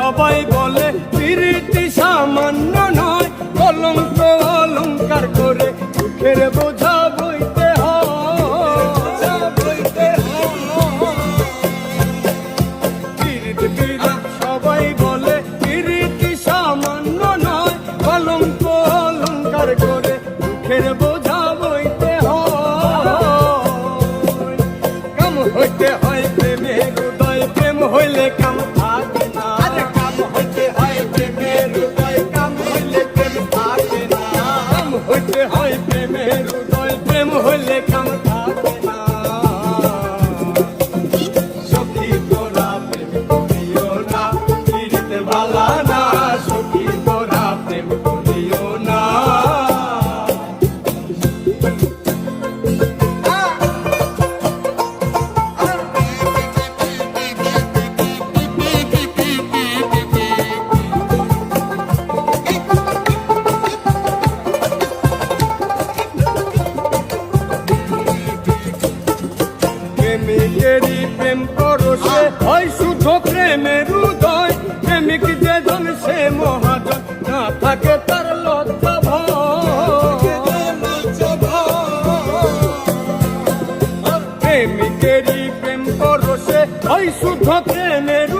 সবাই বলে প্রীতি সামান্য নয়, কলঙ্ক অলঙ্কার করে দুঃখের বোঝা বইতে হয়। সবাই বলে প্রীতি সামান্য নয়, কলঙ্ক অলঙ্কার করে দুঃখের বোঝা বইতে হয়। কাম হইতে হয় প্রেমের উদয়, প্রেম হইলে কাম থাকে না। কাম হইতে হয় প্রেমের উদয়, কাম হইলে প্রেম থাকে না। কাম হইতে হয় প্রেমের উদয়, প্রেম হইলে কাম থাকে না। সখী তোরা প্রেম করিও না, পীড়িতে ভালা না। সখী তোরা প্রেম করিও না। প্রেমিকেরই প্রেম পরশে হয় শুধু প্রেমের উদয়। প্রেমিক যে জন সে মহাজন, না থাকে তার লজ্জা ভয়। প্রেমিকেরই প্রেম পরশে হয় শুধু প্রেমের